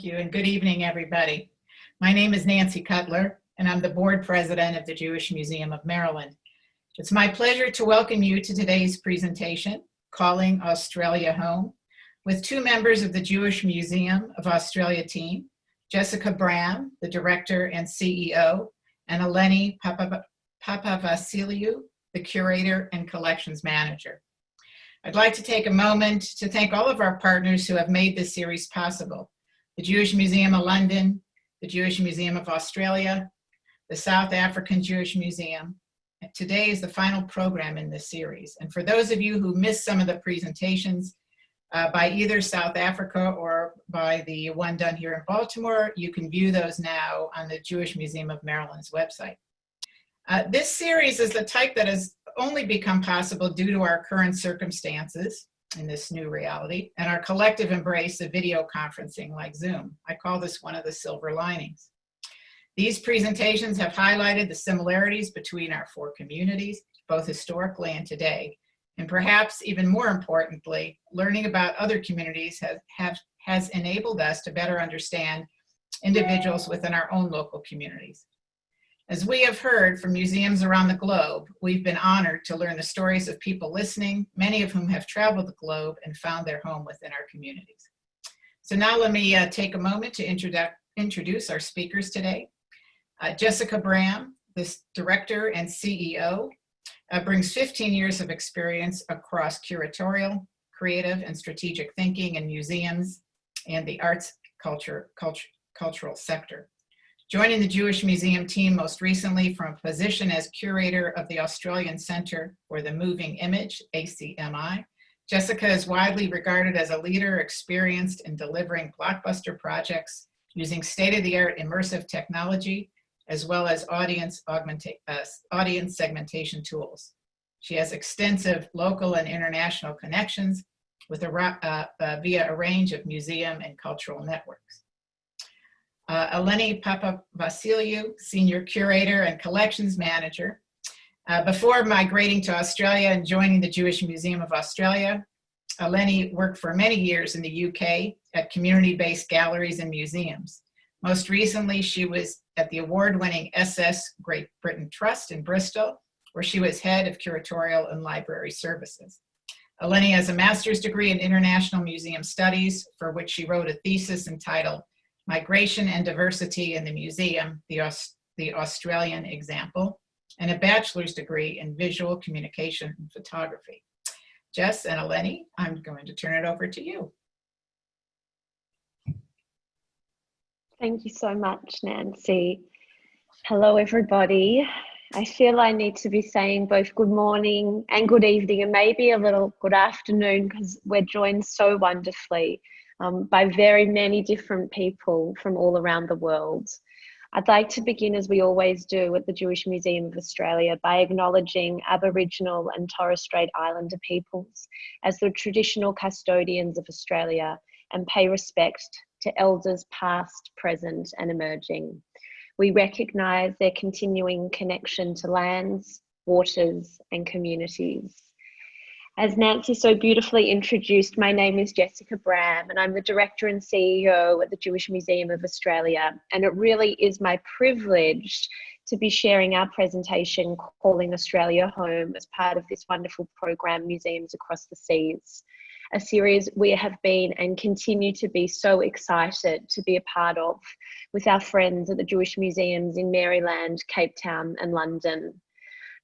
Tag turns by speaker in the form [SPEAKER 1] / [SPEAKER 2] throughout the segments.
[SPEAKER 1] Thank you, and good evening, everybody. My name is Nancy Cutler, and I'm the board president of the Jewish Museum of Maryland. It's my pleasure to welcome you to today's presentation, Calling Australia Home, with two members of the Jewish Museum of Australia team, Jessica Bram, the director and CEO, and Eleni Papavasiliou, the curator and collections manager. I'd like to take a moment to thank all of our partners who have made this series possible: the Jewish Museum of London, the Jewish Museum of Australia, the South African Jewish Museum. And today is the final program in this series. And for those of you who missed some of the presentations by either South Africa or by the one done here in Baltimore, you can view those now on the Jewish Museum of Maryland's website. This series is the type that has only become possible due to our current circumstances in this new reality and our collective embrace of video conferencing like Zoom. I call this one of the silver linings. These presentations have highlighted the similarities between our four communities, both historically and today. And perhaps even more importantly, learning about other communities has enabled us to better understand individuals within our own local communities. As we have heard from museums around the globe, we've been honored to learn the stories of people listening, many of whom have traveled the globe and found their home within our communities. So now let me take a moment to introduce our speakers today. Jessica Bram, this director and CEO, brings 15 years of experience across curatorial, creative, and strategic thinking in museums and the arts cultural sector. Joining the Jewish Museum team most recently from a position as curator of the Australian Centre for the Moving Image, ACMI, Jessica is widely regarded as a leader experienced in delivering blockbuster projects using state-of-the-art immersive technology, as well as audience segmentation tools. She has extensive local and international connections with via a range of museum and cultural networks. Eleni Papavasiliou, Senior Curator and Collections Manager. Before migrating to Australia and joining the Jewish Museum of Australia, Eleni worked for many years in the UK at community-based galleries and museums. Most recently, she was at the award-winning SS Great Britain Trust in Bristol, where she was head of curatorial and library services. Eleni has a master's degree in international museum studies, for which she wrote a thesis entitled Migration and Diversity in the Museum, the Australian Example, and a bachelor's degree in visual communication and photography. Jess and Eleni, I'm going to turn it over to you.
[SPEAKER 2] Thank you so much, Nancy. Hello, everybody. I feel I need to be saying both good morning and good evening, and maybe a little good afternoon, because we're joined so wonderfully by very many different people from all around the world. I'd like to begin, as we always do at the Jewish Museum of Australia, by acknowledging Aboriginal and Torres Strait Islander peoples as the traditional custodians of Australia, and pay respect to elders past, present, and emerging. We recognise their continuing connection to lands, waters, and communities. As Nancy so beautifully introduced, my name is Jessica Bram, and I'm the Director and CEO at the Jewish Museum of Australia. And it really is my privilege to be sharing our presentation, Calling Australia Home, as part of this wonderful program, Museums Across the Seas, a series we have been and continue to be so excited to be a part of with our friends at the Jewish Museums in Maryland, Cape Town, and London.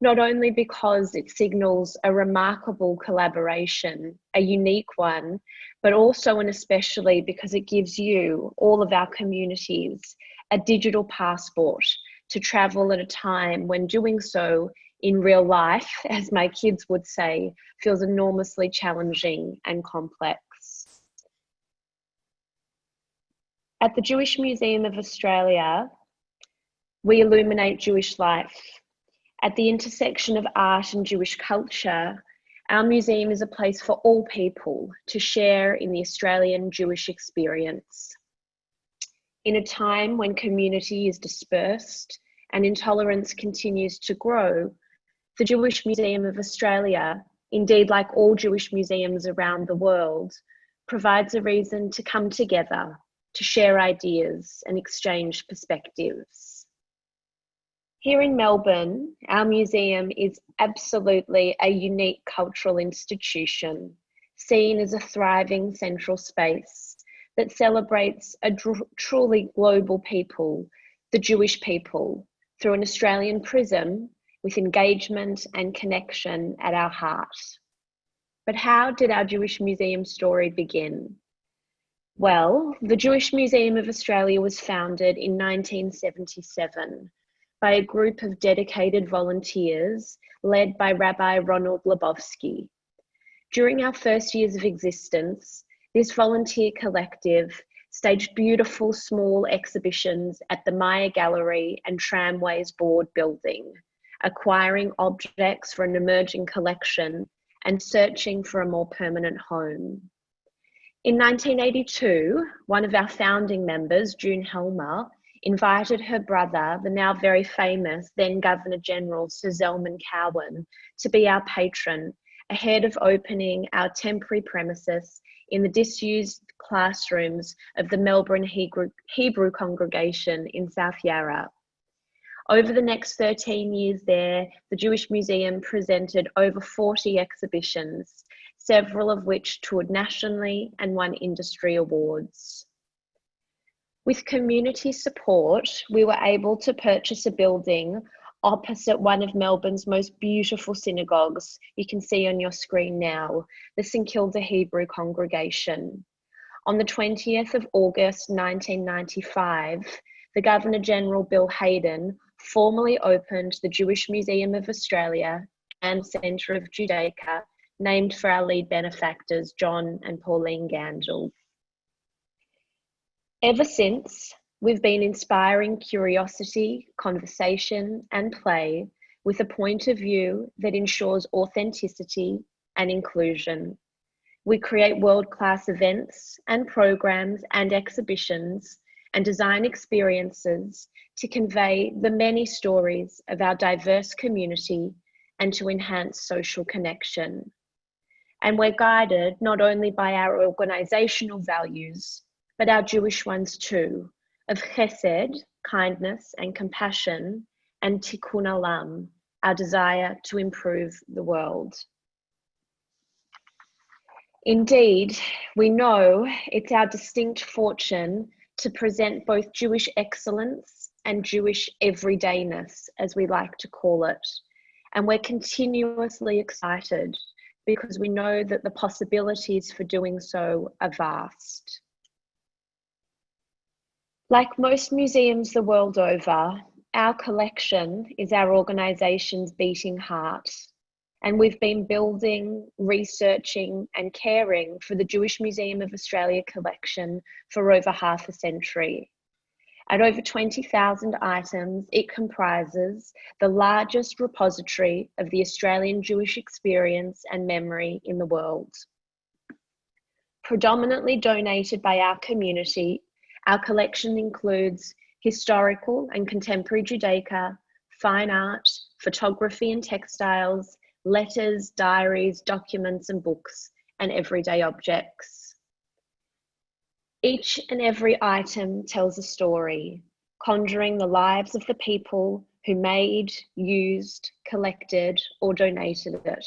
[SPEAKER 2] Not only because it signals a remarkable collaboration, a unique one, but also and especially because it gives you, all of our communities, a digital passport to travel at a time when doing so in real life, as my kids would say, feels enormously challenging and complex. At the Jewish Museum of Australia, we illuminate Jewish life. At the intersection of art and Jewish culture, our museum is a place for all people to share in the Australian Jewish experience. In a time when community is dispersed and intolerance continues to grow, the Jewish Museum of Australia, indeed like all Jewish museums around the world, provides a reason to come together, to share ideas and exchange perspectives. Here in Melbourne, our museum is absolutely a unique cultural institution, seen as a thriving central space that celebrates a truly global people, the Jewish people, through an Australian prism with engagement and connection at our heart. But how did our Jewish Museum story begin? Well, the Jewish Museum of Australia was founded in 1977 by a group of dedicated volunteers led by Rabbi Ronald Lebowski. During our first years of existence, this volunteer collective staged beautiful small exhibitions at the Maya Gallery and Tramways Board building, acquiring objects for an emerging collection and searching for a more permanent home. In 1982, one of our founding members, June Helmer, invited her brother, the now very famous then Governor General Sir Zelman Cowen, to be our patron ahead of opening our temporary premises in the disused classrooms of the Melbourne Hebrew congregation in South Yarra. Over the next 13 years there, the Jewish Museum presented over 40 exhibitions, several of which toured nationally and won industry awards. With community support, we were able to purchase a building opposite one of Melbourne's most beautiful synagogues you can see on your screen now, the St Kilda Hebrew Congregation. On the 20th of August 1995, the Governor-General Bill Hayden formally opened the Jewish Museum of Australia and Centre of Judaica, named for our lead benefactors, John and Pauline Gandel. Ever since, we've been inspiring curiosity, conversation, and play with a point of view that ensures authenticity and inclusion. We create world-class events and programs and exhibitions and design experiences to convey the many stories of our diverse community and to enhance social connection. And we're guided not only by our organisational values, but our Jewish ones too, of chesed, kindness and compassion, and tikkun olam, our desire to improve the world. Indeed, we know it's our distinct fortune to present both Jewish excellence and Jewish everydayness, as we like to call it. And we're continuously excited because we know that the possibilities for doing so are vast. Like most museums the world over, our collection is our organisation's beating heart. And we've been building, researching and caring for the Jewish Museum of Australia collection for over half a century. At over 20,000 items, it comprises the largest repository of the Australian Jewish experience and memory in the world. Predominantly donated by our community, our collection includes historical and contemporary Judaica, fine art, photography and textiles, letters, diaries, documents and books, and everyday objects. Each and every item tells a story, conjuring the lives of the people who made, used, collected, or donated it.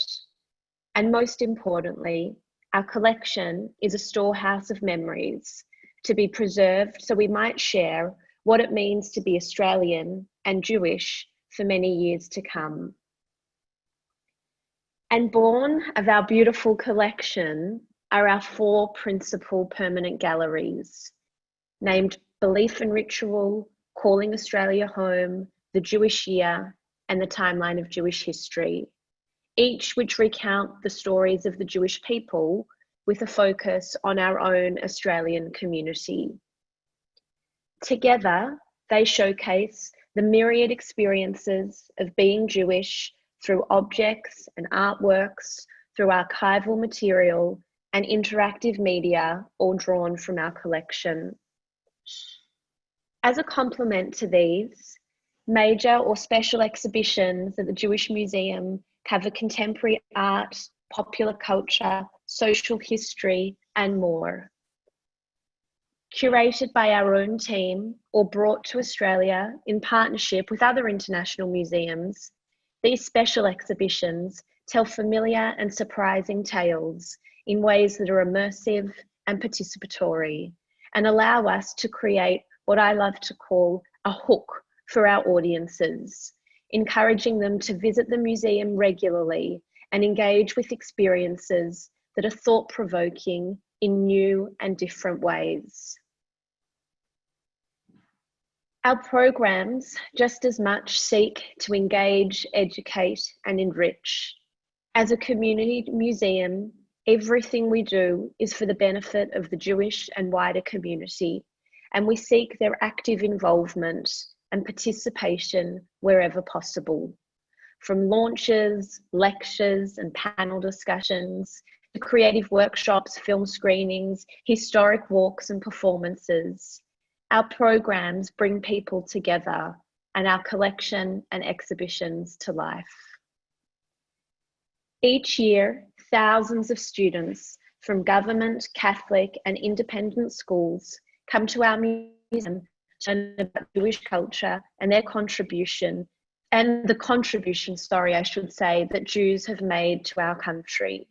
[SPEAKER 2] And most importantly, our collection is a storehouse of memories to be preserved so we might share what it means to be Australian and Jewish for many years to come. And born of our beautiful collection are our 4 principal permanent galleries, named Belief and Ritual, Calling Australia Home, The Jewish Year, and The Timeline of Jewish History, each which recount the stories of the Jewish people with a focus on our own Australian community. Together, they showcase the myriad experiences of being Jewish through objects and artworks, through archival material and interactive media, all drawn from our collection. As a complement to these, major or special exhibitions at the Jewish Museum cover contemporary art, popular culture, social history, and more. Curated by our own team or brought to Australia in partnership with other international museums, these special exhibitions tell familiar and surprising tales in ways that are immersive and participatory and allow us to create what I love to call a hook for our audiences, encouraging them to visit the museum regularly and engage with experiences that are thought-provoking in new and different ways. Our programs just as much seek to engage, educate, and enrich. As a community museum, everything we do is for the benefit of the Jewish and wider community, and we seek their active involvement and participation wherever possible. From launches, lectures, and panel discussions, to creative workshops, film screenings, historic walks and performances, our programs bring people together and our collection and exhibitions to life. Each year, thousands of students from government, Catholic, and independent schools come to our museum to learn about Jewish culture and their contribution, and the contribution, that Jews have made to our country.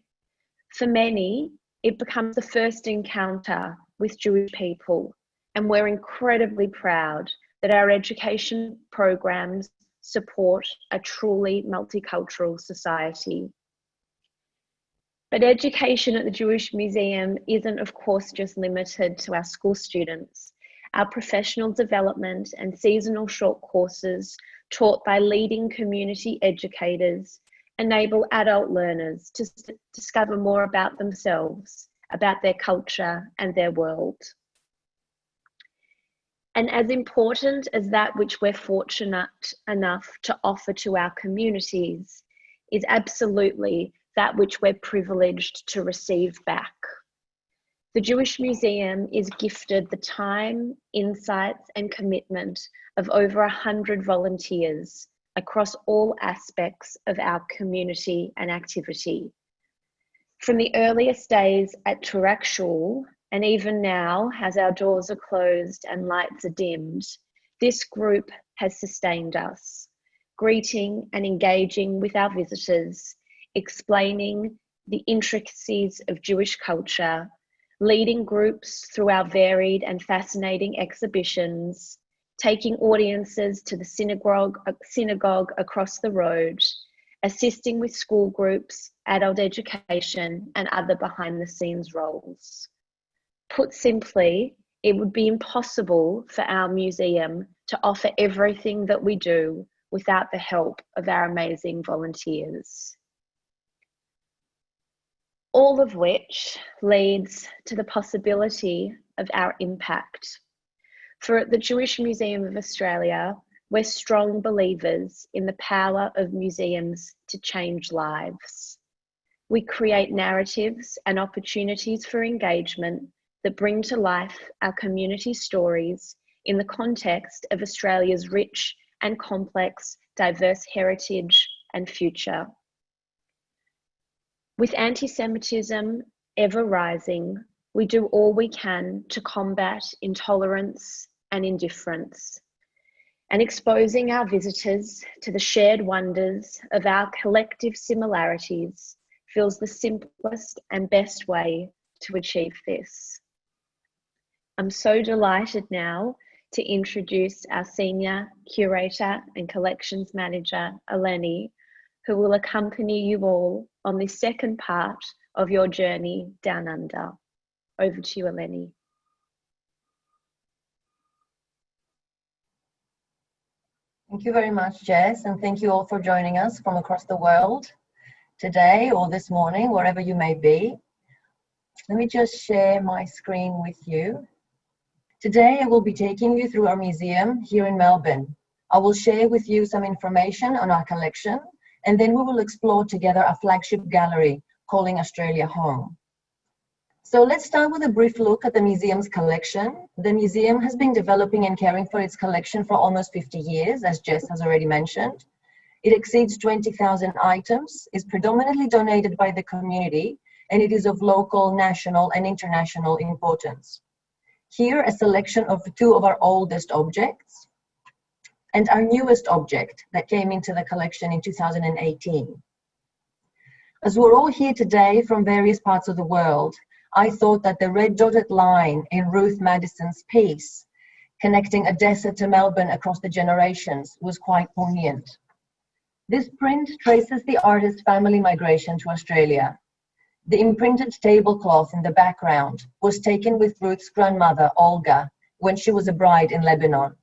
[SPEAKER 2] For many, it becomes the first encounter with Jewish people, and we're incredibly proud that our education programs support a truly multicultural society. But education at the Jewish Museum isn't, of course, just limited to our school students. Our professional development and seasonal short courses taught by leading community educators enable adult learners to discover more about themselves, about their culture and their world. And as important as that which we're fortunate enough to offer to our communities is absolutely that which we're privileged to receive back. The Jewish Museum is gifted the time, insights, and commitment of over 100 volunteers across all aspects of our community and activity. From the earliest days at Turak Shul, and even now, as our doors are closed and lights are dimmed, this group has sustained us, greeting and engaging with our visitors, explaining the intricacies of Jewish culture, leading groups through our varied and fascinating exhibitions, taking audiences to the synagogue across the road, assisting with school groups, adult education, and other behind-the-scenes roles. Put simply, it would be impossible for our museum to offer everything that we do without the help of our amazing volunteers. All of which leads to the possibility of our impact. For at the Jewish Museum of Australia, we're strong believers in the power of museums to change lives. We create narratives and opportunities for engagement that bring to life our community stories in the context of Australia's rich and complex, diverse heritage and future. With anti-Semitism ever rising, we do all we can to combat intolerance and indifference, and exposing our visitors to the shared wonders of our collective similarities feels the simplest and best way to achieve this. I'm so delighted now to introduce our Senior Curator and Collections Manager, Eleni, who will accompany you all on this second part of your journey down under. Over to you, Eleni.
[SPEAKER 3] Thank you very much, Jess, and thank you all for joining us from across the world today or this morning, wherever you may be. Let me just share my screen with you. Today, I will be taking you through our museum here in Melbourne. I will share with you some information on our collection, and then we will explore together our flagship gallery, Calling Australia Home. So let's start with a brief look at the museum's collection. The museum has been developing and caring for its collection for almost 50 years, as Jess has already mentioned. It exceeds 20,000 items, is predominantly donated by the community, and it is of local, national, and international importance. Here, a selection of two of our oldest objects and our newest object that came into the collection in 2018. As we're all here today from various parts of the world, I thought that the red dotted line in Ruth Madison's piece, connecting Odessa to Melbourne across the generations, was quite poignant. This print traces the artist's family migration to Australia. The imprinted tablecloth in the background was taken with Ruth's grandmother, Olga, when she was a bride in Lebanon.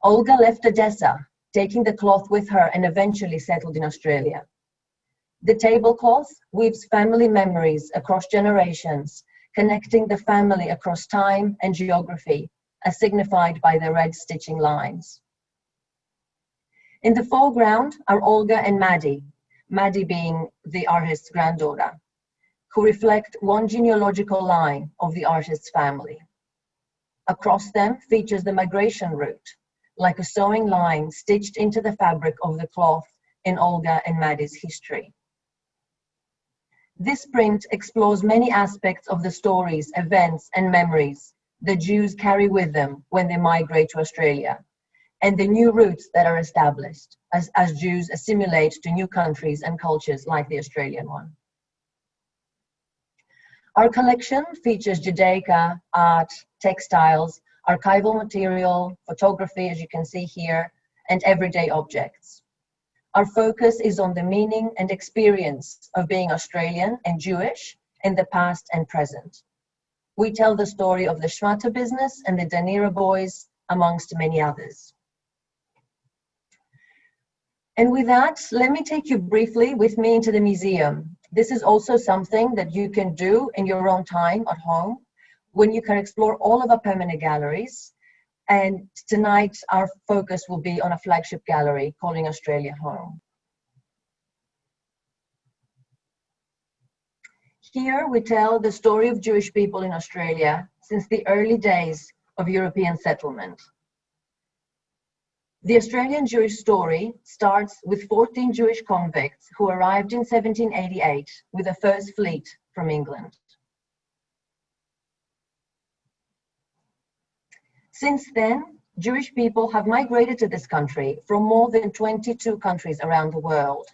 [SPEAKER 3] Olga left Odessa, taking the cloth with her, and eventually settled in Australia. The tablecloth weaves family memories across generations, connecting the family across time and geography, as signified by the red stitching lines. In the foreground are Olga and Maddie, Maddie being the artist's granddaughter, who reflect one genealogical line of the artist's family. Across them features the migration route, like a sewing line stitched into the fabric of the cloth in Olga and Maddie's history. This print explores many aspects of the stories, events, and memories the Jews carry with them when they migrate to Australia, and the new routes that are established as Jews assimilate to new countries and cultures like the Australian one. Our collection features Judaica, art, textiles, archival material, photography, as you can see here, and everyday objects. Our focus is on the meaning and experience of being Australian and Jewish in the past and present. We tell the story of the Shmata business and the Danira boys, amongst many others. And with that, let me take you briefly with me into the museum. This is also something that you can do in your own time at home, when you can explore all of our permanent galleries. And tonight, our focus will be on a flagship gallery, Calling Australia Home. Here we tell the story of Jewish people in Australia since the early days of European settlement. The Australian Jewish story starts with 14 Jewish convicts who arrived in 1788 with the first fleet from England. Since then, Jewish people have migrated to this country from more than 22 countries around the world.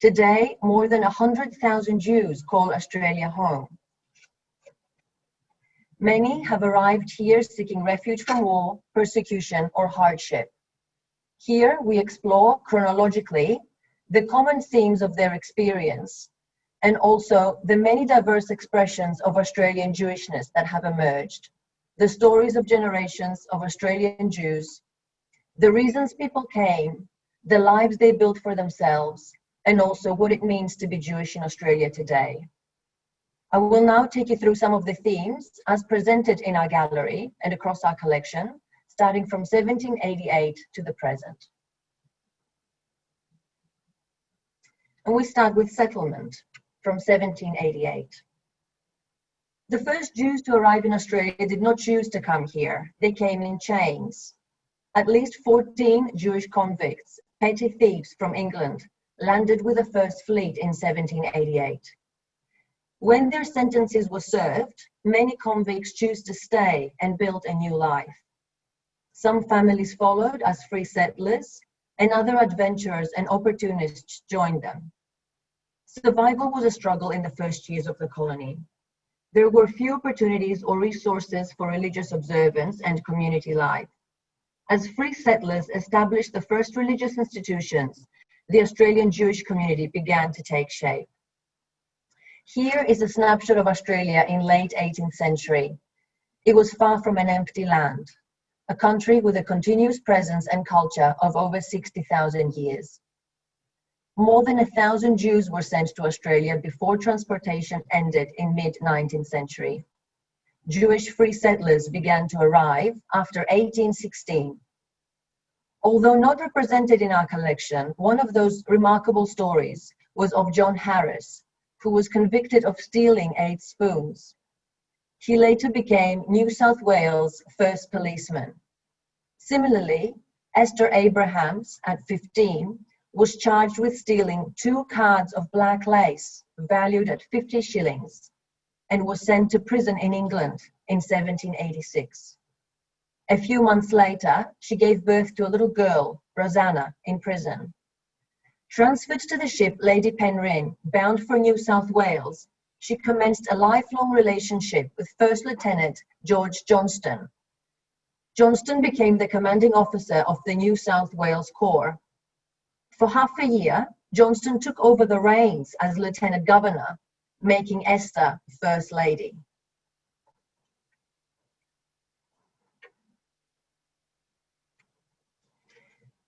[SPEAKER 3] Today, more than 100,000 Jews call Australia home. Many have arrived here seeking refuge from war, persecution, or hardship. Here we explore chronologically the common themes of their experience and also the many diverse expressions of Australian Jewishness that have emerged, the stories of generations of Australian Jews, the reasons people came, the lives they built for themselves, and also what it means to be Jewish in Australia today. I will now take you through some of the themes as presented in our gallery and across our collection, starting from 1788 to the present. And we start with settlement from 1788. The first Jews to arrive in Australia did not choose to come here. They came in chains. At least 14 Jewish convicts, petty thieves from England, landed with the first fleet in 1788. When their sentences were served, many convicts chose to stay and build a new life. Some families followed as free settlers, and other adventurers and opportunists joined them. Survival was a struggle in the first years of the colony. There were few opportunities or resources for religious observance and community life. As free settlers established the first religious institutions, the Australian Jewish community began to take shape. Here is a snapshot of Australia in late 18th century. It was far from an empty land, a country with a continuous presence and culture of over 60,000 years. More than 1,000 Jews were sent to Australia before transportation ended in mid-19th century. Jewish free settlers began to arrive after 1816. Although not represented in our collection, one of those remarkable stories was of John Harris, who was convicted of stealing 8 spoons. He later became New South Wales' first policeman. Similarly, Esther Abrahams, at 15, was charged with stealing 2 cards of black lace valued at 50 shillings and was sent to prison in England in 1786. A few months later, she gave birth to a little girl, Rosanna, in prison. Transferred to the ship Lady Penrhyn, bound for New South Wales, she commenced a lifelong relationship with First Lieutenant George Johnston. Johnston became the commanding officer of the New South Wales Corps. For half a year, Johnston took over the reins as Lieutenant Governor, making Esther First Lady.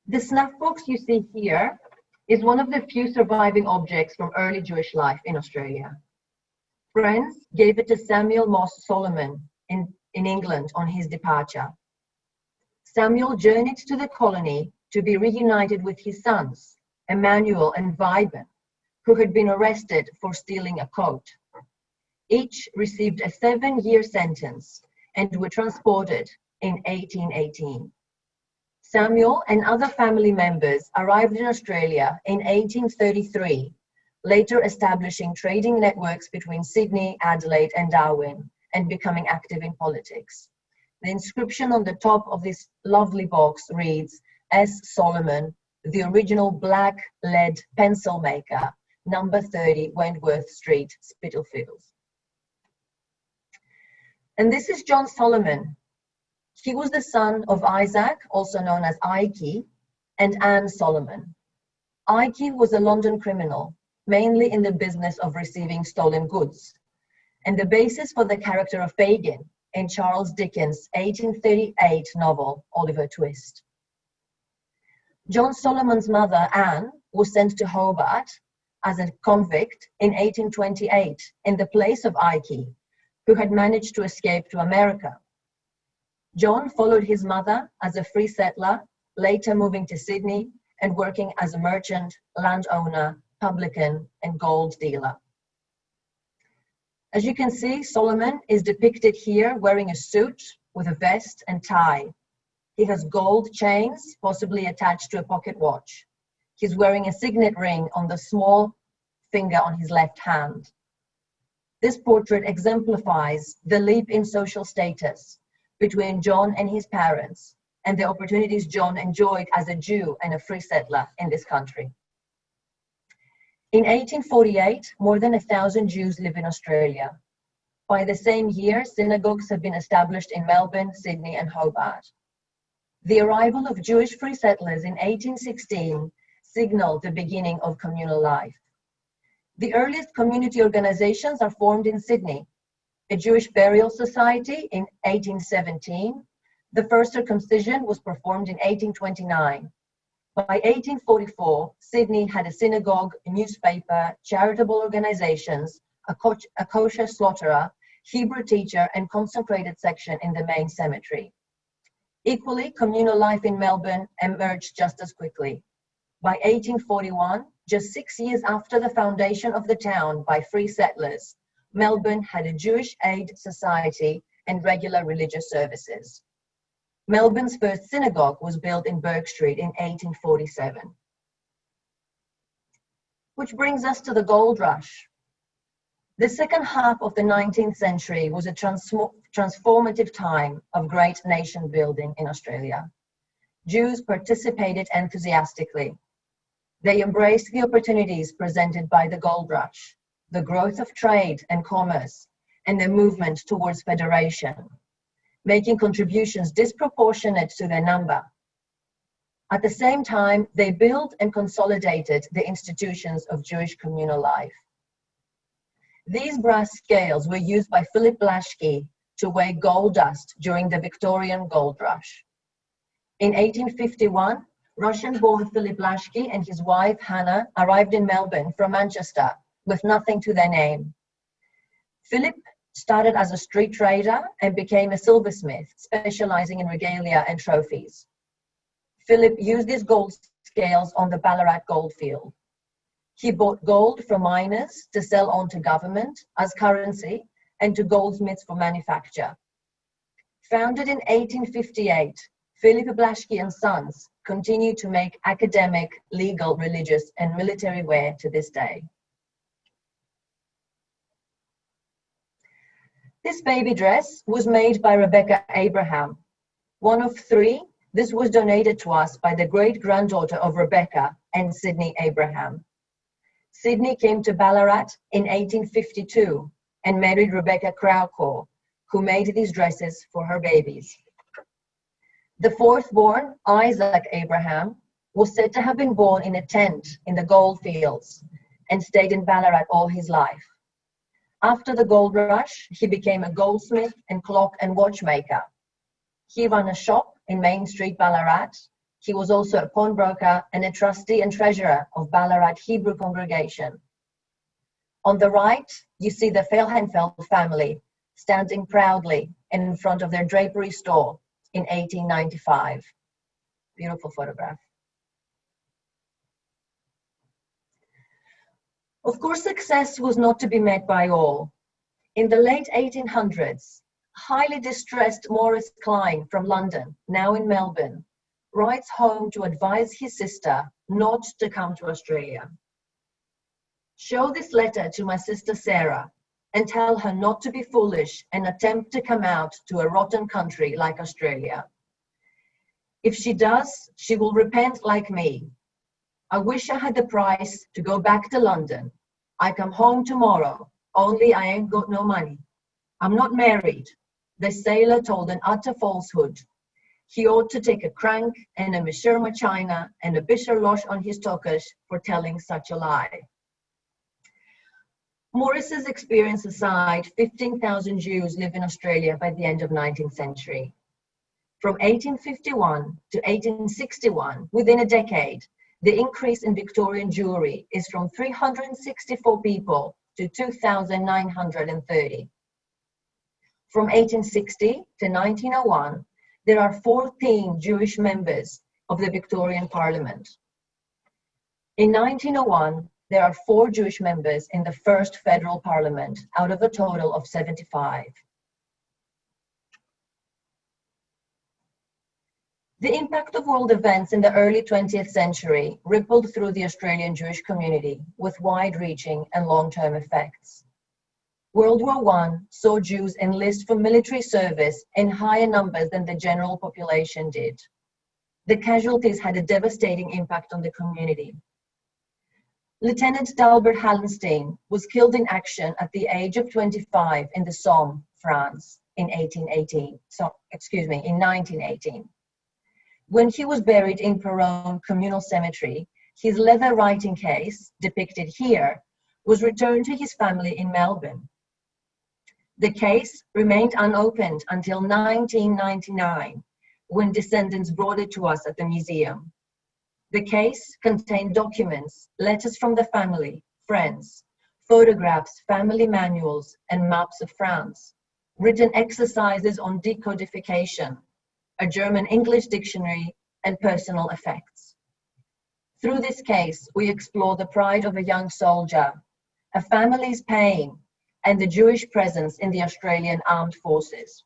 [SPEAKER 3] The snuff box you see here is one of the few surviving objects from early Jewish life in Australia. Friends gave it to Samuel Moss Solomon in England on his departure. Samuel journeyed to the colony to be reunited with his sons, Emmanuel and Vibin, who had been arrested for stealing a coat. Each received a 7-year sentence and were transported in 1818. Samuel and other family members arrived in Australia in 1833, later establishing trading networks between Sydney, Adelaide, and Darwin, and becoming active in politics. The inscription on the top of this lovely box reads, S. Solomon, the original black lead pencil maker, number 30 Wentworth Street, Spitalfields. And this is John Solomon. He was the son of Isaac, also known as Ike, and Anne Solomon. Ike was a London criminal, mainly in the business of receiving stolen goods, and the basis for the character of Fagin in Charles Dickens' 1838 novel, Oliver Twist. John Solomon's mother, Anne, was sent to Hobart as a convict in 1828 in the place of Ike, who had managed to escape to America. John followed his mother as a free settler, later moving to Sydney and working as a merchant, landowner, publican, and gold dealer. As you can see, Solomon is depicted here wearing a suit with a vest and tie. He has gold chains, possibly attached to a pocket watch. He's wearing a signet ring on the small finger on his left hand. This portrait exemplifies the leap in social status between John and his parents and the opportunities John enjoyed as a Jew and a free settler in this country. In 1848, more than 1,000 Jews live in Australia. By the same year, synagogues have been established in Melbourne, Sydney, and Hobart. The arrival of Jewish free settlers in 1816 signaled the beginning of communal life. The earliest community organizations are formed in Sydney. A Jewish burial society in 1817. The first circumcision was performed in 1829. By 1844, Sydney had a synagogue, a newspaper, charitable organizations, a kosher slaughterer, Hebrew teacher, and consecrated section in the main cemetery. Equally, communal life in Melbourne emerged just as quickly. By 1841, just 6 years after the foundation of the town by free settlers, Melbourne had a Jewish Aid Society and regular religious services. Melbourne's first synagogue was built in Bourke Street in 1847. Which brings us to the gold rush. The second half of the 19th century was a transformative time of great nation building in Australia. Jews participated enthusiastically. They embraced the opportunities presented by the gold rush, the growth of trade and commerce, and the movement towards federation, making contributions disproportionate to their number. At the same time, they built and consolidated the institutions of Jewish communal life. These brass scales were used by Philip Blaschke to weigh gold dust during the Victorian gold rush. In 1851, Russian-born Philip Blaschke and his wife Hannah arrived in Melbourne from Manchester with nothing to their name. Philip started as a street trader and became a silversmith, specializing in regalia and trophies. Philip used his gold scales on the Ballarat goldfield. He bought gold from miners to sell on to government as currency and to goldsmiths for manufacture. Founded in 1858, Philip Blaschke and Sons continue to make academic, legal, religious, and military wear to this day. This baby dress was made by Rebecca Abraham, one of three. This was donated to us by the great-granddaughter of Rebecca and Sydney Abraham. Sydney came to Ballarat in 1852 and married Rebecca Crowcore, who made these dresses for her babies. The fourth born, Isaac Abraham, was said to have been born in a tent in the goldfields and stayed in Ballarat all his life. After the gold rush, he became a goldsmith and clock and watchmaker. He ran a shop in Main Street, Ballarat. He was also a pawnbroker and a trustee and treasurer of Ballarat Hebrew congregation. On the right, you see the Felhenfeld family standing proudly in front of their drapery store in 1895. Beautiful photograph. Of course, success was not to be met by all. In the late 1800s, highly distressed Maurice Klein from London, now in Melbourne, writes home to advise his sister not to come to Australia. Show this letter to my sister Sarah and tell her not to be foolish and attempt to come out to a rotten country like Australia. If she does, she will repent like me. I wish I had the price to go back to London. I come home tomorrow, only I ain't got no money. I'm not married. The sailor told an utter falsehood. He ought to take a crank and a Mishirma China and a Bisher Losh on his tokash for telling such a lie. Maurice's experience aside, 15,000 Jews live in Australia by the end of 19th century. From 1851 to 1861, within a decade, the increase in Victorian Jewry is from 364 people to 2,930. From 1860 to 1901, there are 14 Jewish members of the Victorian Parliament. In 1901, there are 4 Jewish members in the first federal parliament out of a total of 75. The impact of world events in the early 20th century rippled through the Australian Jewish community with wide-reaching and long-term effects. World War I saw Jews enlist for military service in higher numbers than the general population did. The casualties had a devastating impact on the community. Lieutenant Dalbert Hallenstein was killed in action at the age of 25 in the Somme, France, in 1918. When he was buried in Péronne Communal Cemetery, his leather writing case, depicted here, was returned to his family in Melbourne. The case remained unopened until 1999, when descendants brought it to us at the museum. The case contained documents, letters from the family, friends, photographs, family manuals, and maps of France, written exercises on decodification, a German-English dictionary, and personal effects. Through this case, we explore the pride of a young soldier, a family's pain, and the Jewish presence in the Australian Armed Forces.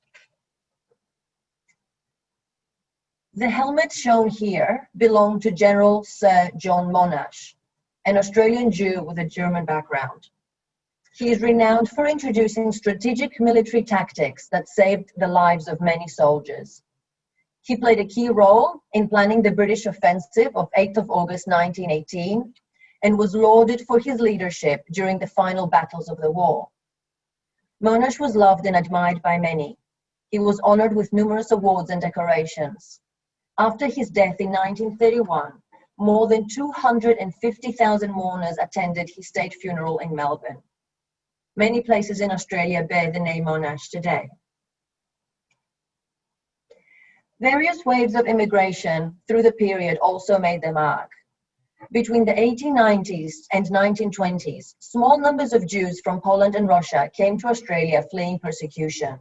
[SPEAKER 3] The helmet shown here belonged to General Sir John Monash, an Australian Jew with a German background. He is renowned for introducing strategic military tactics that saved the lives of many soldiers. He played a key role in planning the British offensive of 8th of August 1918 and was lauded for his leadership during the final battles of the war. Monash was loved and admired by many. He was honored with numerous awards and decorations. After his death in 1931, more than 250,000 mourners attended his state funeral in Melbourne. Many places in Australia bear the name Monash today. Various waves of immigration through the period also made their mark. Between the 1890s and 1920s, small numbers of Jews from Poland and Russia came to Australia fleeing persecution.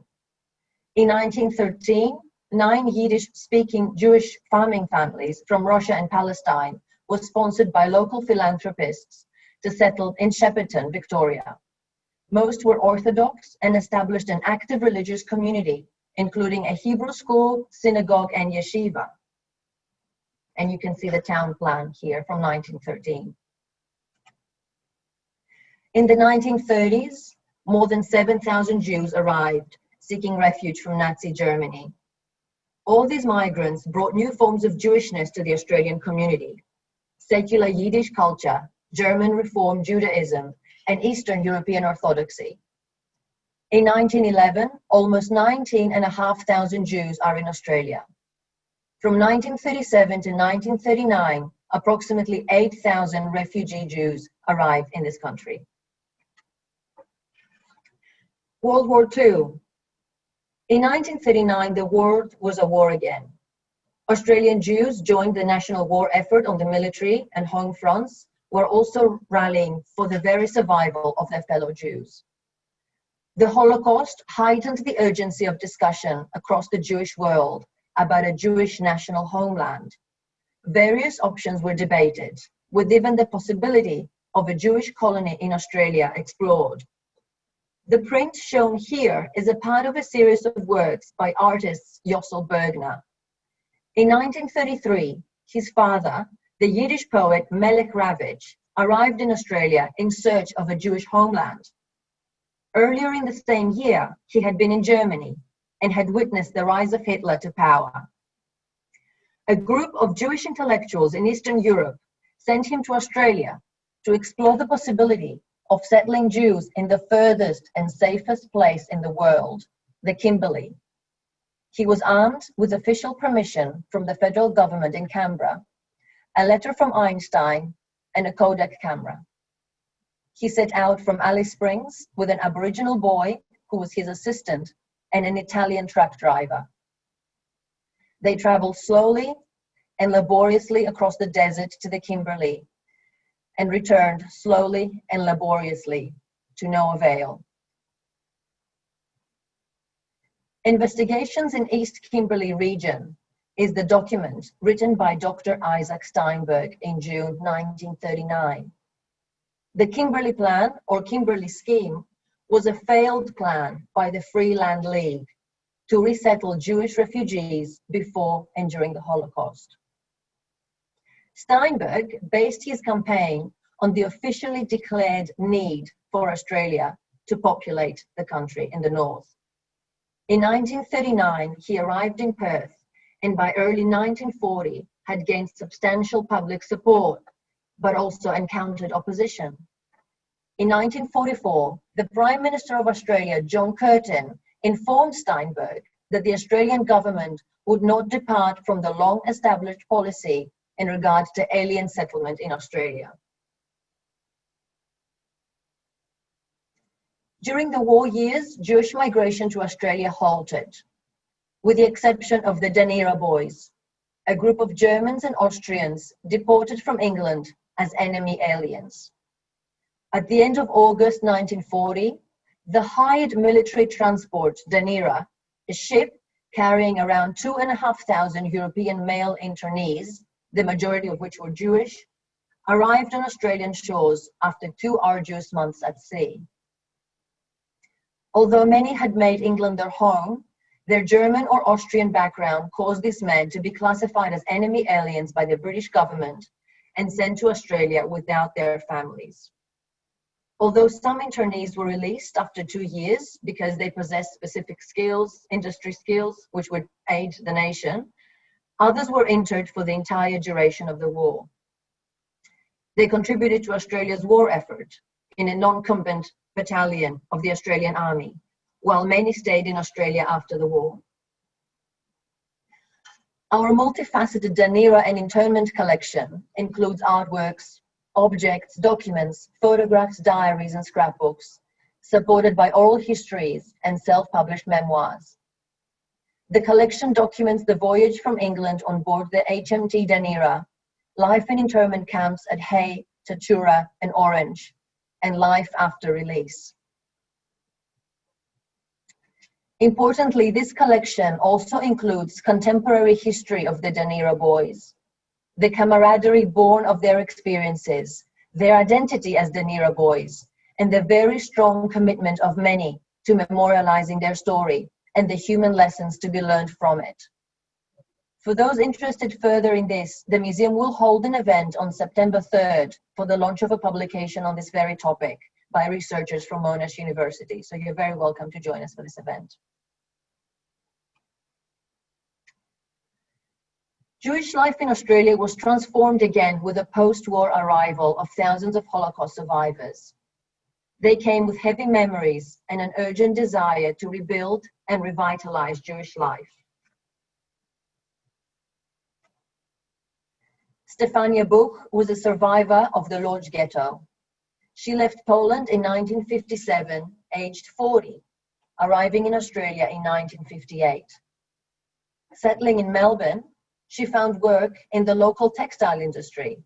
[SPEAKER 3] In 1913, 9 Yiddish-speaking Jewish farming families from Russia and Palestine were sponsored by local philanthropists to settle in Shepparton, Victoria. Most were Orthodox and established an active religious community, including a Hebrew school, synagogue, and yeshiva. And you can see the town plan here from 1913. In the 1930s, more than 7,000 Jews arrived seeking refuge from Nazi Germany. All these migrants brought new forms of Jewishness to the Australian community: secular Yiddish culture, German Reform Judaism, and Eastern European Orthodoxy. In 1911, almost 19,500 Jews are in Australia. From 1937 to 1939, approximately 8,000 refugee Jews arrived in this country. World War II. In 1939, the world was a war again. Australian Jews joined the national war effort on the military and home fronts, were also rallying for the very survival of their fellow Jews. The Holocaust heightened the urgency of discussion across the Jewish world about a Jewish national homeland. Various options were debated, with even the possibility of a Jewish colony in Australia explored. The print shown here is a part of a series of works by artist Yossel Bergner. In 1933, his father, the Yiddish poet Melech Ravitch, arrived in Australia in search of a Jewish homeland. Earlier in the same year, he had been in Germany and had witnessed the rise of Hitler to power. A group of Jewish intellectuals in Eastern Europe sent him to Australia to explore the possibility of settling Jews in the furthest and safest place in the world, the Kimberley. He was armed with official permission from the federal government in Canberra, a letter from Einstein, and a Kodak camera. He set out from Alice Springs with an Aboriginal boy who was his assistant and an Italian truck driver. They traveled slowly and laboriously across the desert to the Kimberley and returned slowly and laboriously to no avail. Investigations in East Kimberley region is the document written by Dr. Isaac Steinberg in June 1939. The Kimberley Plan, or Kimberley Scheme, was a failed plan by the Free Land League to resettle Jewish refugees before and during the Holocaust. Steinberg based his campaign on the officially declared need for Australia to populate the country in the north. In 1939, he arrived in Perth, and by early 1940 had gained substantial public support, but also encountered opposition. In 1944, the Prime Minister of Australia, John Curtin, informed Steinberg that the Australian government would not depart from the long-established policy in regard to alien settlement in Australia. During the war years, Jewish migration to Australia halted, with the exception of the Danira Boys, a group of Germans and Austrians deported from England as enemy aliens. At the end of August 1940, the hired military transport Danira, a ship carrying around 2,500 European male internees, the majority of which were Jewish, arrived on Australian shores after 2 arduous months at sea. Although many had made England their home, their German or Austrian background caused these men to be classified as enemy aliens by the British government and sent to Australia without their families. Although some internees were released after 2 years because they possessed specific skills, industry skills, which would aid the nation, others were interned for the entire duration of the war. They contributed to Australia's war effort in a non-combatant battalion of the Australian Army, while many stayed in Australia after the war. Our multifaceted Danira and internment collection includes artworks, objects, documents, photographs, diaries, and scrapbooks, supported by oral histories and self-published memoirs. The collection documents the voyage from England on board the HMT Danira, life in internment camps at Hay, Tatura, and Orange, and life after release. Importantly, this collection also includes contemporary history of the Danira Boys, the camaraderie born of their experiences, their identity as Danira Boys, and the very strong commitment of many to memorializing their story and the human lessons to be learned from it. For those interested further in this, the museum will hold an event on September 3rd for the launch of a publication on this very topic, by researchers from Monash University. So you're very welcome to join us for this event. Jewish life in Australia was transformed again with the post-war arrival of thousands of Holocaust survivors. They came with heavy memories and an urgent desire to rebuild and revitalize Jewish life. Stefania Buch was a survivor of the Lodz ghetto. She left Poland in 1957, aged 40, arriving in Australia in 1958. Settling in Melbourne, she found work in the local textile industry.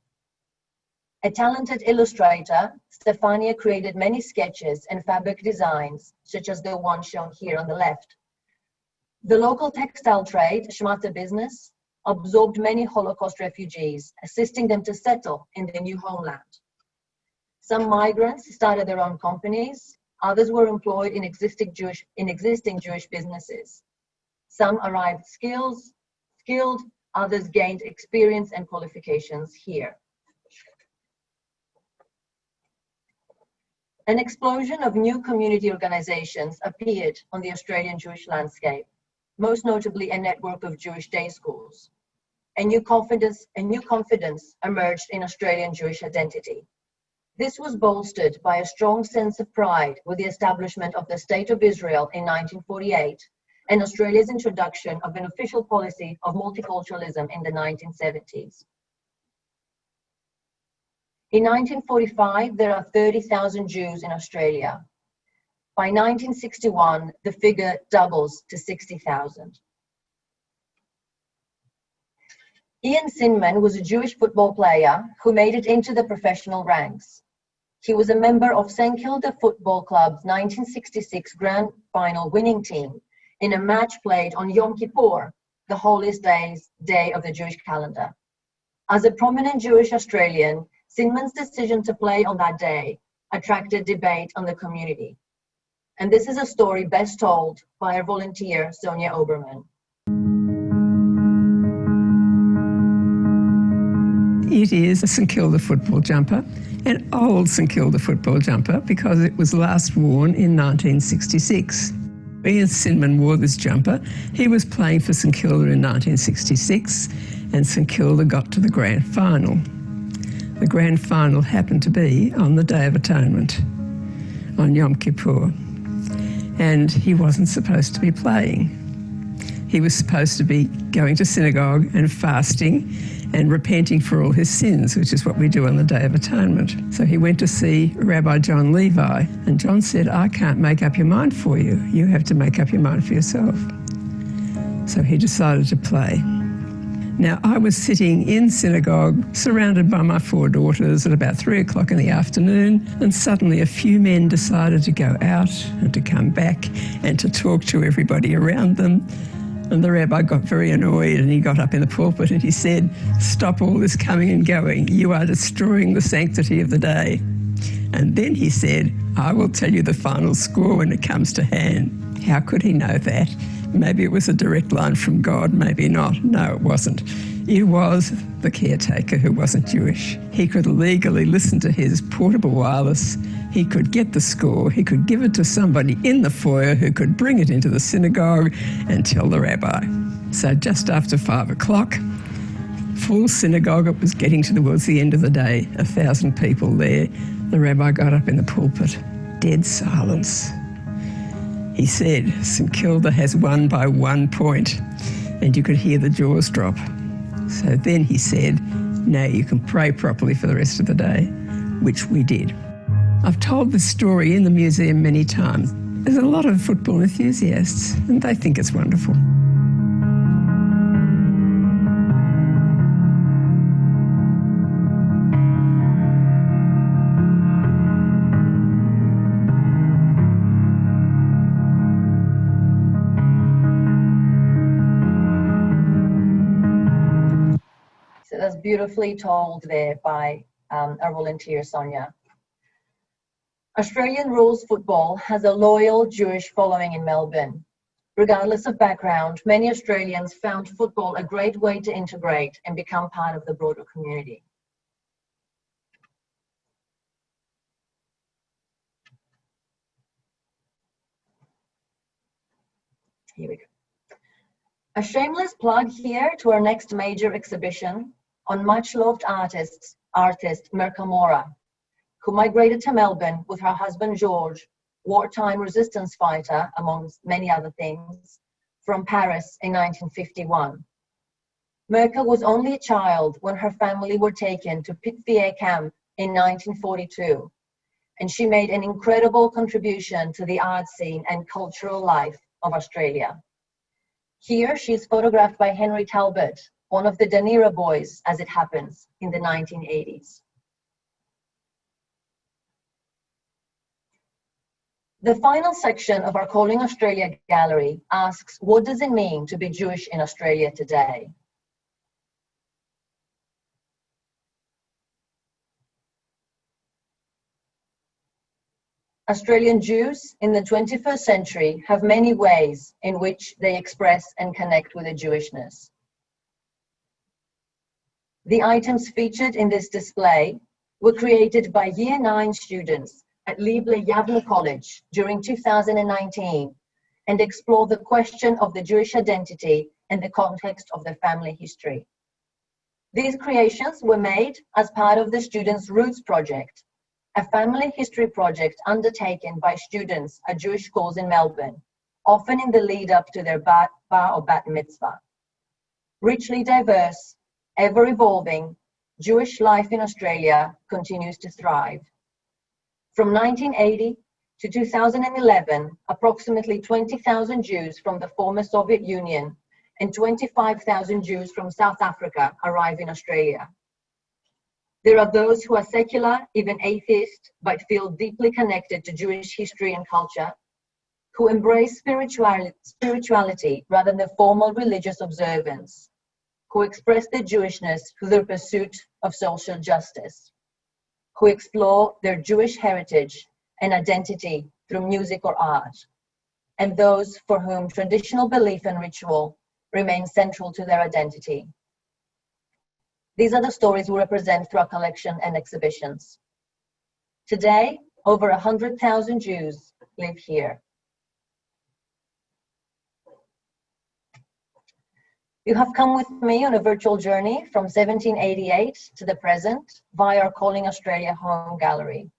[SPEAKER 3] A talented illustrator, Stefania created many sketches and fabric designs, such as the one shown here on the left. The local textile trade, Schmatter business, absorbed many Holocaust refugees, assisting them to settle in their new homeland. Some migrants started their own companies, others were employed in existing Jewish businesses. Some arrived skilled, others gained experience and qualifications here. An explosion of new community organizations appeared on the Australian Jewish landscape, most notably a network of Jewish day schools. A new confidence emerged in Australian Jewish identity. This was bolstered by a strong sense of pride with the establishment of the State of Israel in 1948 and Australia's introduction of an official policy of multiculturalism in the 1970s. In 1945, there are 30,000 Jews in Australia. By 1961, the figure doubles to 60,000. Ian Sinman was a Jewish football player who made it into the professional ranks. He was a member of St Kilda Football Club's 1966 Grand Final winning team in a match played on Yom Kippur, the holiest day of the Jewish calendar. As a prominent Jewish Australian, Sinman's decision to play on that day attracted debate on the community. And this is a story best told by our volunteer, Sonia Oberman.
[SPEAKER 4] It is a St Kilda football jumper, an old St Kilda football jumper because it was last worn in 1966. Ian Sinman wore this jumper. He was playing for St Kilda in 1966 and St Kilda got to the grand final. The grand final happened to be on the Day of Atonement, on Yom Kippur, and he wasn't supposed to be playing. He was supposed to be going to synagogue and fasting and repenting for all his sins, which is what we do on the Day of Atonement. So he went to see Rabbi John Levi, and John said, I can't make up your mind for you. You have to make up your mind for yourself. So he decided to play. Now, I was sitting in synagogue, surrounded by my 4 daughters at about 3 o'clock in the afternoon, and suddenly a few men decided to go out and to come back and to talk to everybody around them. And the rabbi got very annoyed and he got up in the pulpit and he said, stop all this coming and going. You are destroying the sanctity of the day. And then he said, I will tell you the final score when it comes to hand. How could he know that? Maybe it was a direct line from God, maybe not. No, it wasn't. It was the caretaker who wasn't Jewish. He could legally listen to his portable wireless. He could get the score. He could give it to somebody in the foyer who could bring it into the synagogue and tell the rabbi. So just after 5 o'clock, full synagogue, it was getting towards the end of the day, 1,000 people there. The rabbi got up in the pulpit, dead silence. He said, St Kilda has won by 1 point, and you could hear the jaws drop. So then he said, now you can pray properly for the rest of the day, which we did. I've told this story in the museum many times. There's a lot of football enthusiasts, and they think it's wonderful.
[SPEAKER 3] So that's beautifully told there by our volunteer, Sonia. Australian rules football has a loyal Jewish following in Melbourne. Regardless of background, many Australians found football a great way to integrate and become part of the broader community. Here we go. A shameless plug here to our next major exhibition on much-loved artist Mirka Mora, who migrated to Melbourne with her husband George, wartime resistance fighter, amongst many other things, from Paris in 1951. Mirka was only a child when her family were taken to Pithiviers camp in 1942, and she made an incredible contribution to the art scene and cultural life of Australia. Here she is photographed by Henry Talbot, one of the Danira boys, as it happens, in the 1980s. The final section of our Calling Australia gallery asks, what does it mean to be Jewish in Australia today? Australian Jews in the 21st century have many ways in which they express and connect with their Jewishness. The items featured in this display were created by Year 9 students at Liebler Yavne College during 2019 and explore the question of the Jewish identity in the context of their family history. These creations were made as part of the Students' Roots Project, a family history project undertaken by students at Jewish schools in Melbourne, often in the lead up to their bar or bat mitzvah. Richly diverse, ever evolving, Jewish life in Australia continues to thrive. From 1980 to 2011, approximately 20,000 Jews from the former Soviet Union and 25,000 Jews from South Africa arrive in Australia. There are those who are secular, even atheist, but feel deeply connected to Jewish history and culture, who embrace spirituality rather than formal religious observance, who express their Jewishness through their pursuit of social justice, who explore their Jewish heritage and identity through music or art, and those for whom traditional belief and ritual remain central to their identity. These are the stories we represent through our collection and exhibitions. Today, over 100,000 Jews live here. You have come with me on a virtual journey from 1788 to the present via our Calling Australia home gallery.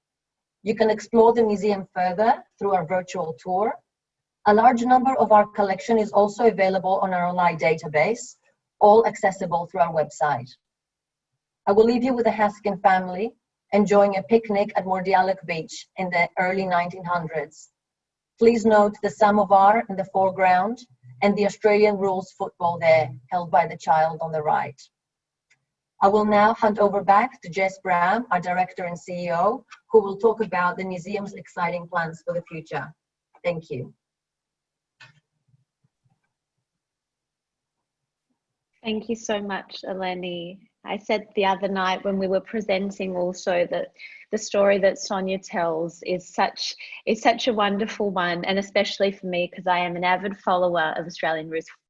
[SPEAKER 3] You can explore the museum further through our virtual tour. A large number of our collection is also available on our online database, all accessible through our website. I will leave you with the Haskin family enjoying a picnic at Mordialloc Beach in the early 1900s. Please note the samovar in the foreground and the Australian rules football there, held by the child on the right. I will now hand over back to Jess Brown, our Director and CEO, who will talk about the museum's exciting plans for the future. Thank you.
[SPEAKER 2] Thank you so much, Eleni. I said the other night when we were presenting also that the story that Sonia tells is such a wonderful one, and especially for me because I am an avid follower of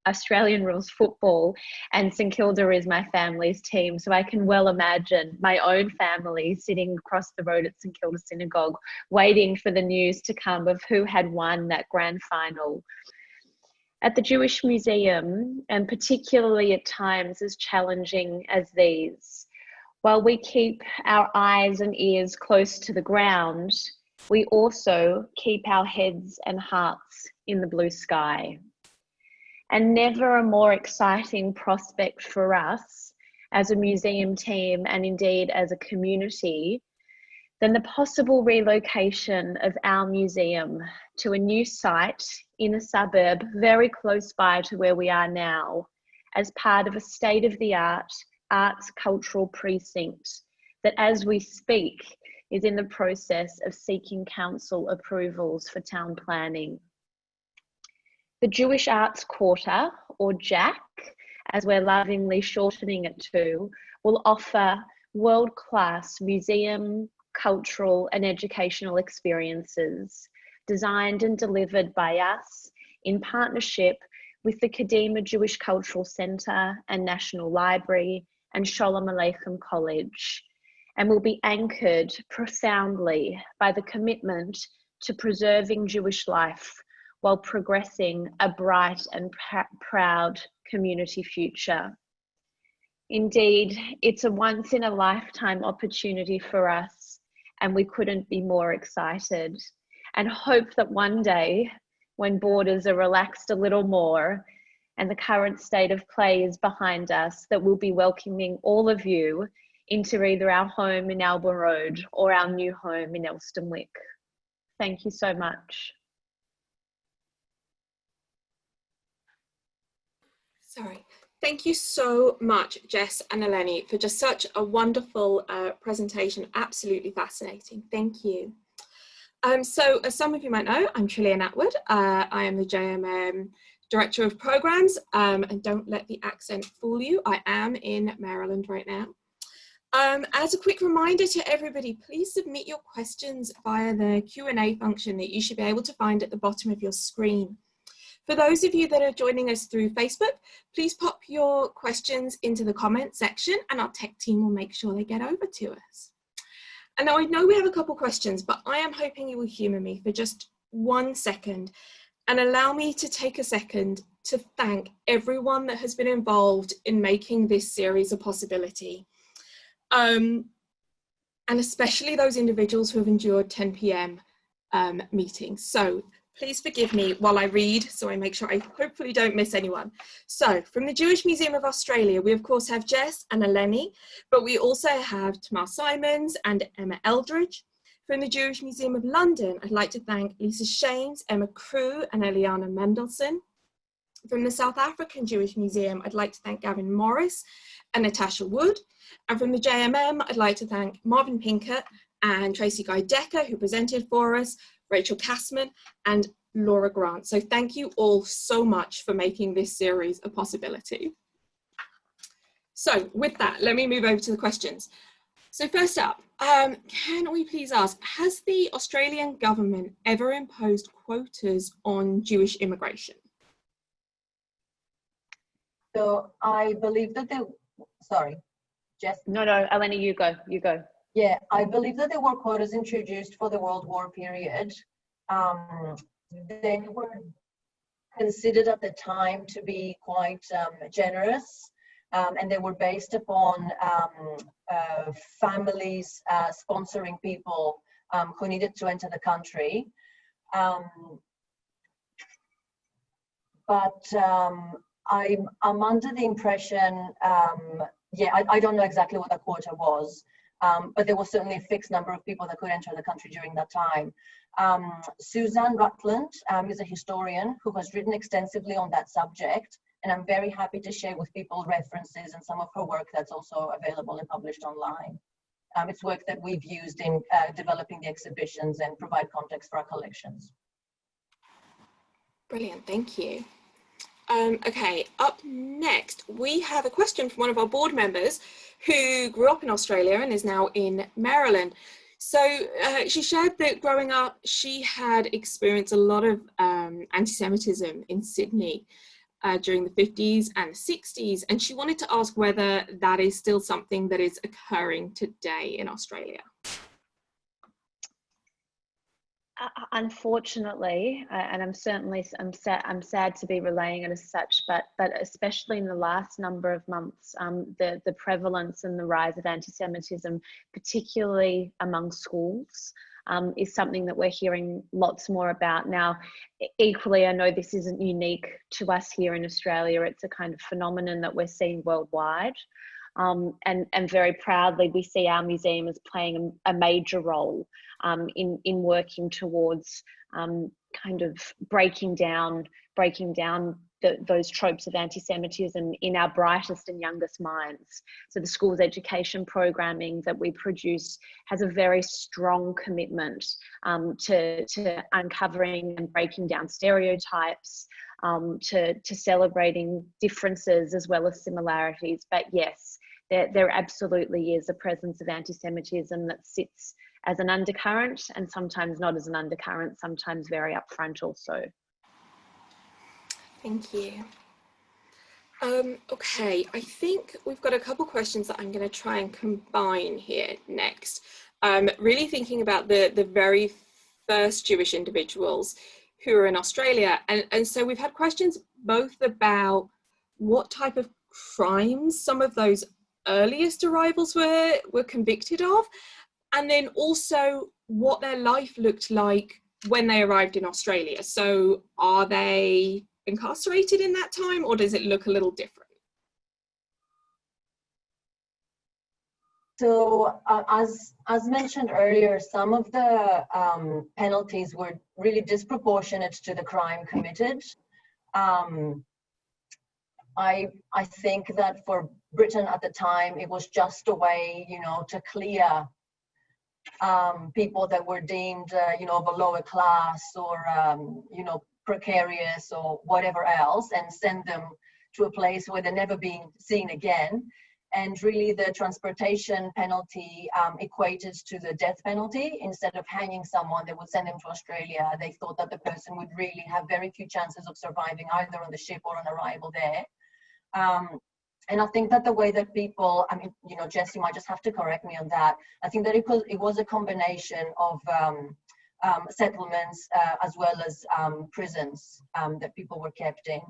[SPEAKER 2] Australian rules football, and St Kilda is my family's team, so I can well imagine my own family sitting across the road at St Kilda Synagogue waiting for the news to come of who had won that grand final. At the Jewish Museum, and particularly at times as challenging as these, while we keep our eyes and ears close to the ground, we also keep our heads and hearts in the blue sky. And never a more exciting prospect for us as a museum team and indeed as a community than the possible relocation of our museum to a new site in a suburb very close by to where we are now, as part of a state-of-the-art arts cultural precinct that, as we speak, is in the process of seeking council approvals for town planning. The Jewish Arts Quarter, or JAC, as we're lovingly shortening it to, will offer world-class museum, cultural and educational experiences designed and delivered by us in partnership with the Kadima Jewish Cultural Centre and National Library and Sholem Aleichem College, and will be anchored profoundly by the commitment to preserving Jewish life while progressing a bright and proud community future. Indeed, it's a once-in-a-lifetime opportunity for us, and we couldn't be more excited, and hope that one day, when borders are relaxed a little more and the current state of play is behind us, that we'll be welcoming all of you into either our home in Alba Road or our new home in Elsternwick. Thank you so much.
[SPEAKER 5] Sorry. Thank you so much, Jess and Eleni, for just such a wonderful presentation. Absolutely fascinating. Thank you. So as some of you might know, I'm Trillian Atwood. I am the JMM Director of Programs, and don't let the accent fool you. I am in Maryland right now. As a quick reminder to everybody, please submit your questions via the Q&A function that you should be able to find at the bottom of your screen. For those of you that are joining us through Facebook, please pop your questions into the comment section and our tech team will make sure they get over to us. And now I know we have a couple questions, but I am hoping you will humor me for just 1 second and allow me to take a second to thank everyone that has been involved in making this series a possibility. And especially those individuals who have endured 10 p.m. meetings. So please forgive me while I read, so I make sure I hopefully don't miss anyone. So from the Jewish Museum of Australia, we of course have Jess and Eleni, but we also have Tamar Simons and Emma Eldridge. From the Jewish Museum of London, I'd like to thank Lisa Shames, Emma Crew and Eliana Mendelsohn. From the South African Jewish Museum, I'd like to thank Gavin Morris and Natasha Wood. And from the JMM, I'd like to thank Marvin Pinkett and Tracy Guy Decker, who presented for us, Rachel Kassman and Laura Grant. So thank you all so much for making this series a possibility. So with that, let me move over to the questions. So first up, can we please ask, has the Australian government ever imposed quotas on Jewish immigration?
[SPEAKER 3] So I believe that sorry, Jess.
[SPEAKER 2] No, Eleni, you go.
[SPEAKER 3] Yeah, I believe that there were quotas introduced for the World War period. They were considered at the time to be quite generous, and they were based upon families sponsoring people who needed to enter the country. But I'm under the impression, yeah, I don't know exactly what the quota was. But there was certainly a fixed number of people that could enter the country during that time. Suzanne Rutland is a historian who has written extensively on that subject, and I'm very happy to share with people references and some of her work that's also available and published online. It's work that we've used in developing the exhibitions and provide context for our collections.
[SPEAKER 5] Brilliant, thank you. Okay, up next, we have a question from one of our board members who grew up in Australia and is now in Maryland. So she shared that growing up, she had experienced a lot of anti-Semitism in Sydney during the 50s and 60s, and she wanted to ask whether that is still something that is occurring today in Australia.
[SPEAKER 2] Unfortunately, and I'm sad to be relaying it as such, but especially in the last number of months, the prevalence and the rise of anti-Semitism, particularly among schools, is something that we're hearing lots more about now. Equally, I know this isn't unique to us here in Australia. It's a kind of phenomenon that we're seeing worldwide. And very proudly, we see our museum as playing a major role in working towards kind of breaking down those tropes of anti-Semitism in our brightest and youngest minds. So the schools education programming that we produce has a very strong commitment to uncovering and breaking down stereotypes, to celebrating differences as well as similarities. But yes, there absolutely is a presence of anti-Semitism that sits as an undercurrent, and sometimes not as an undercurrent, sometimes very upfront also.
[SPEAKER 5] Thank you. Okay, I think we've got a couple questions that I'm going to try and combine here next. Really thinking about the very first Jewish individuals who are in Australia. And so we've had questions both about what type of crimes some of those earliest arrivals were convicted of, and then also what their life looked like when they arrived in Australia. So are they incarcerated in that time, or does it look a little different?
[SPEAKER 3] So as mentioned earlier, some of the penalties were really disproportionate to the crime committed. I think that for Britain at the time, it was just a way, to clear people that were deemed, of a lower class or, precarious or whatever else, and send them to a place where they're never being seen again. And really the transportation penalty equated to the death penalty. Instead of hanging someone, they would send them to Australia. They thought that the person would really have very few chances of surviving either on the ship or on arrival there. And I think that the way that people, Jess, you might just have to correct me on that. I think that it was a combination of settlements as well as prisons that people were kept in.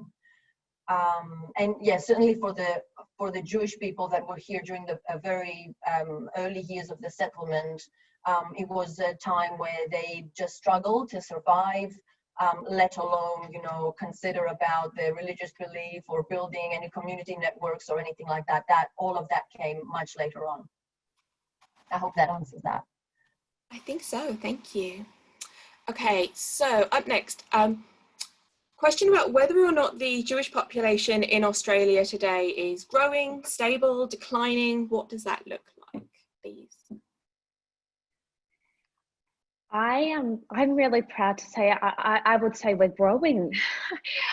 [SPEAKER 3] And yes, certainly for the Jewish people that were here during the very early years of the settlement, it was a time where they just struggled to survive, let alone, consider about their religious belief or building any community networks or anything like that. All of that came much later on. I hope that answers that.
[SPEAKER 5] I think so, thank you. Okay, so up next, question about whether or not the Jewish population in Australia today is growing, stable, declining. What does that look like, please?
[SPEAKER 2] I'm really proud to say I would say we're growing.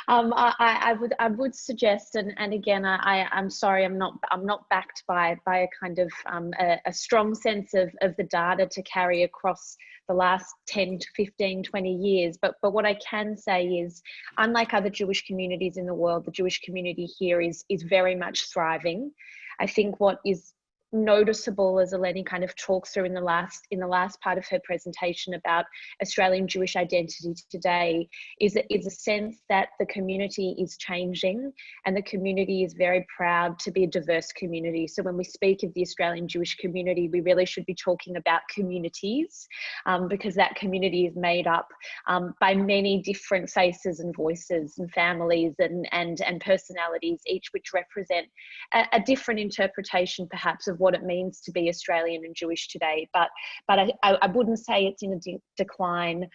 [SPEAKER 2] I would suggest, and again, I'm sorry, I'm not backed by a kind of a strong sense of the data to carry across the last 10 to 15, 20 years. But what I can say is, unlike other Jewish communities in the world, the Jewish community here is very much thriving. I think what is noticeable, as Eleni kind of talks through in the last part of her presentation about Australian Jewish identity today, is a sense that the community is changing, and the community is very proud to be a diverse community. So when we speak of the Australian Jewish community, we really should be talking about communities, because that community is made up by many different faces and voices and families and personalities, each which represent a different interpretation perhaps of what it means to be Australian and Jewish today. But I wouldn't say it's in a decline.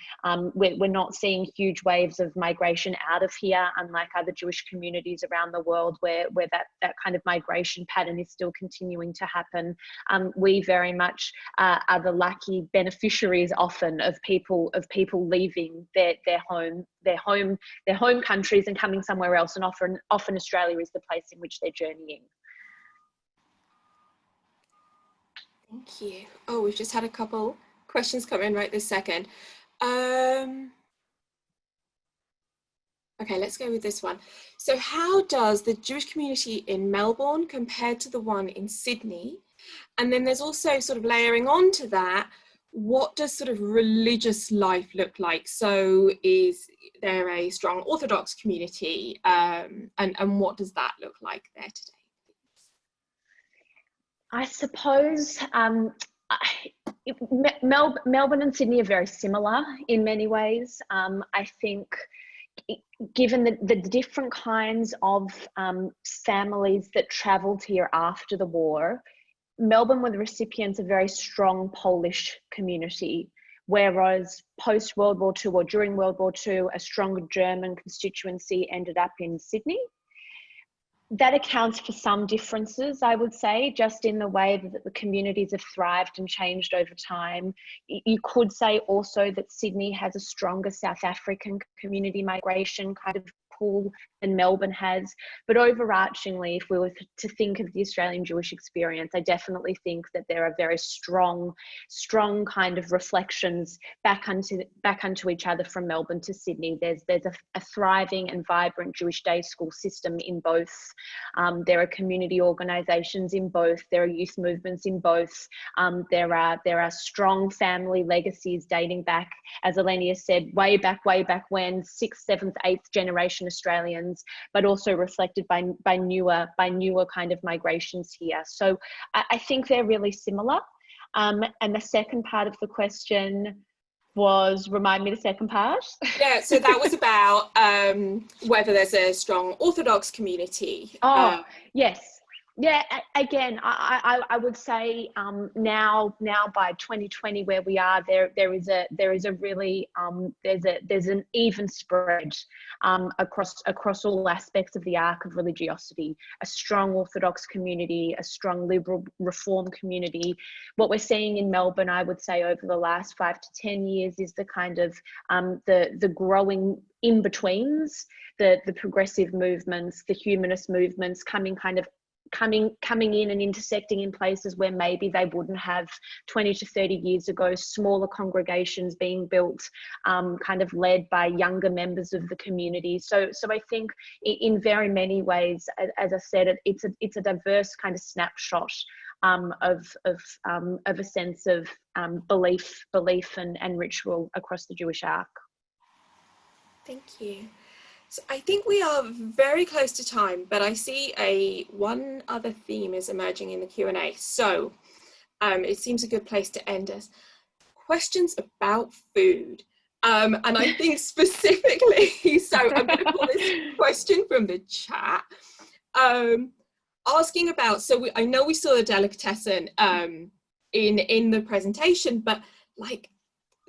[SPEAKER 2] We're not seeing huge waves of migration out of here, unlike other Jewish communities around the world where that kind of migration pattern is still continuing to happen. We very much are the lucky beneficiaries often of people leaving their home countries and coming somewhere else, and often Australia is the place in which they're journeying.
[SPEAKER 5] Thank you. Oh, we've just had a couple questions come in right this second. Okay, let's go with this one. So how does the Jewish community in Melbourne compare to the one in Sydney? And then there's also, sort of layering on to that, what does sort of religious life look like? So is there a strong Orthodox community, and what does that look like there today?
[SPEAKER 2] I suppose Melbourne and Sydney are very similar in many ways. I think given the different kinds of families that travelled here after the war, Melbourne were the recipients of a very strong Polish community, whereas post World War II or during World War II, a stronger German constituency ended up in Sydney. That accounts for some differences, I would say, just in the way that the communities have thrived and changed over time. You could say also that Sydney has a stronger South African community migration kind of pool than Melbourne has. But overarchingly, if we were to think of the Australian Jewish experience, I definitely think that there are very strong kind of reflections back onto each other from Melbourne to Sydney. There's a thriving and vibrant Jewish day school system in both. There are community organisations in both. There are youth movements in both. There are strong family legacies dating back, as Eleni said, way back when, 6th, 7th, 8th generation Australians, but also reflected by newer kind of migrations here. So I think they're really similar. And the second part of the question was, remind me the second part.
[SPEAKER 5] Yeah, so that was about whether there's a strong Orthodox community.
[SPEAKER 2] Yes. Yeah, again, I would say now by 2020 where we are, there is a really there's an even spread across all aspects of the arc of religiosity. A strong Orthodox community, a strong liberal reform community. What we're seeing in Melbourne, I would say, over the last 5 to 10 years is the kind of the growing in-betweens, the progressive movements, the humanist movements coming in and intersecting in places where maybe they wouldn't have 20 to 30 years ago, smaller congregations being built, kind of led by younger members of the community. So I think in very many ways, as I said, it's a diverse kind of snapshot of a sense of belief and ritual across the Jewish arc.
[SPEAKER 5] Thank you. So I think we are very close to time, but I see one other theme is emerging in the Q&A. So it seems a good place to end us. Questions about food. And I think specifically, so I'm going to pull this question from the chat, asking about, I know we saw the delicatessen in the presentation, but like,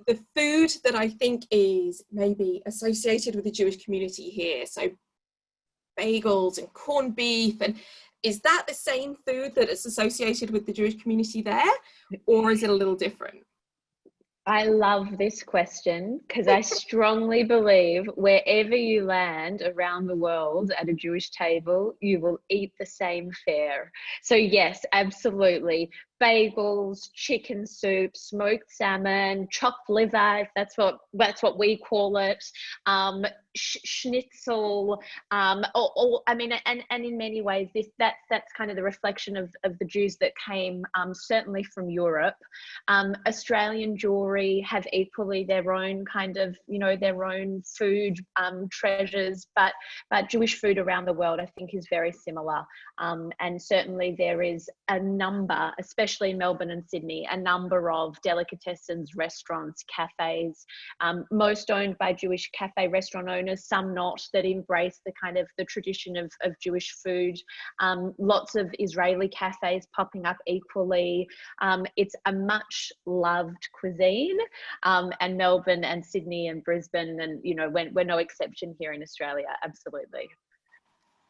[SPEAKER 5] the food that I think is maybe associated with the Jewish community here, so bagels and corned beef, and is that the same food that is associated with the Jewish community there, or is it a little different?
[SPEAKER 2] I love this question because I strongly believe wherever you land around the world at a Jewish table, you will eat the same fare. So yes, absolutely. Bagels, chicken soup, smoked salmon, chopped liver, if that's what we call it, schnitzel, I mean, and in many ways, that's kind of the reflection of the Jews that came certainly from Europe. Australian Jewry have equally their own kind of, their own food treasures, but Jewish food around the world, I think, is very similar. And certainly there is a number, especially in Melbourne and Sydney, a number of delicatessens, restaurants, cafes, most owned by Jewish cafe restaurant owners, some not, that embrace the kind of the tradition of Jewish food. Lots of Israeli cafes popping up equally. It's a much loved cuisine, and Melbourne and Sydney and Brisbane, and we're no exception here in Australia. Absolutely.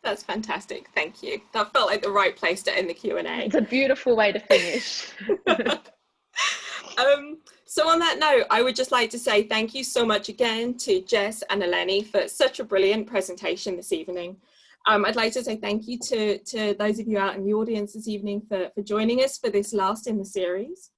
[SPEAKER 5] That's fantastic. Thank you. That felt like the right place to end the Q&A.
[SPEAKER 2] It's a beautiful way to finish.
[SPEAKER 5] So on that note, I would just like to say thank you so much again to Jess and Eleni for such a brilliant presentation this evening. I'd like to say thank you to those of you out in the audience this evening for joining us for this last in the series.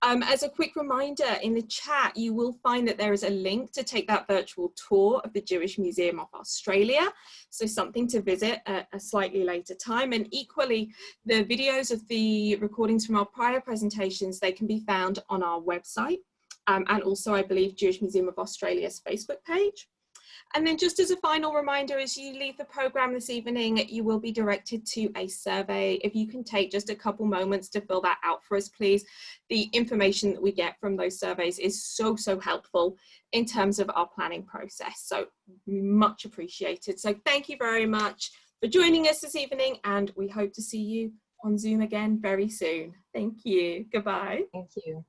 [SPEAKER 5] As a quick reminder, in the chat, you will find that there is a link to take that virtual tour of the Jewish Museum of Australia. So something to visit at a slightly later time. And equally, the videos of the recordings from our prior presentations, they can be found on our website. And also, I believe, Jewish Museum of Australia's Facebook page. And then just as a final reminder, as you leave the program this evening, you will be directed to a survey. If you can take just a couple moments to fill that out for us, please. The information that we get from those surveys is so helpful in terms of our planning process. So much appreciated. So thank you very much for joining us this evening, and we hope to see you on Zoom again very soon. Thank you. Goodbye.
[SPEAKER 3] Thank you.